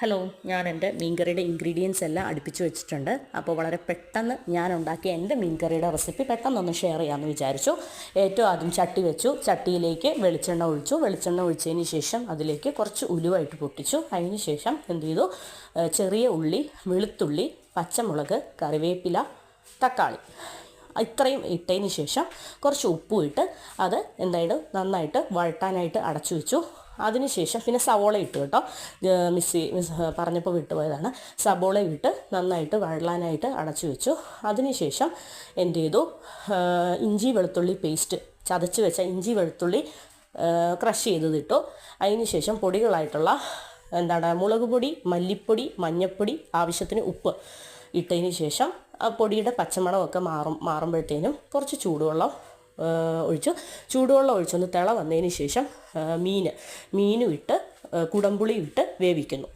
Hello, ഞാൻ എൻ്റെ മീൻകറിയുടെ ingredients എല്ലാം അടുപ്പിച്ച് വെച്ചിട്ടുണ്ട്. അപ്പോൾ വളരെ പെട്ടെന്ന് ഞാൻ ഉണ്ടാക്കിയ എൻ്റെ മീൻകറിയുടെ റെസിപ്പി പെട്ടെന്നൊന്ന് ഷെയർ ചെയ്യാമെന്ന് വിചാരിച്ചു. ഏറ്റവും ആദ്യം ചട്ടി വെച്ചു. ചട്ടിയിലേക്ക് വെളിച്ചെണ്ണ ഒഴിച്ചതിന് ശേഷം അതിലേക്ക് കുറച്ച് ഉലുവായിട്ട് പൊട്ടിച്ചു. അതിന് ശേഷം എന്ത് ചെയ്തു, ചെറിയ ഉള്ളി, വെളുത്തുള്ളി, പച്ചമുളക്, കറിവേപ്പില, തക്കാളി ഇത്രയും ഇട്ടതിന് ശേഷം കുറച്ച് ഉപ്പും ഇട്ട് അത് എന്തായാലും നന്നായിട്ട് വഴട്ടാനായിട്ട് അടച്ചു വെച്ചു. അതിനുശേഷം പിന്നെ സവോള ഇട്ടു കേട്ടോ, പറഞ്ഞപ്പോൾ വിട്ടുപോയതാണ്. സവോള ഇട്ട് നന്നായിട്ട് വഴലാനായിട്ട് അടച്ചു വെച്ചു. അതിനുശേഷം എന്ത് ചെയ്തു, ഇഞ്ചി വെളുത്തുള്ളി പേസ്റ്റ്, ചതച്ച് വെച്ച ഇഞ്ചി വെളുത്തുള്ളി ക്രഷ് ചെയ്തതിട്ടു. അതിനുശേഷം പൊടികളായിട്ടുള്ള മുളക് പൊടി, മല്ലിപ്പൊടി, മഞ്ഞൾപ്പൊടി, ആവശ്യത്തിന് ഉപ്പ് ഇട്ടതിന് ശേഷം ആ പൊടിയുടെ പച്ചമണമൊക്കെ മാറുമ്പോഴത്തേനും കുറച്ച് ചൂടുവെള്ളം ഒഴിച്ചൊന്ന് തിള വന്നതിന് ശേഷം മീനും ഇട്ട് കുടംപുളി ഇട്ട് വേവിക്കുന്നു.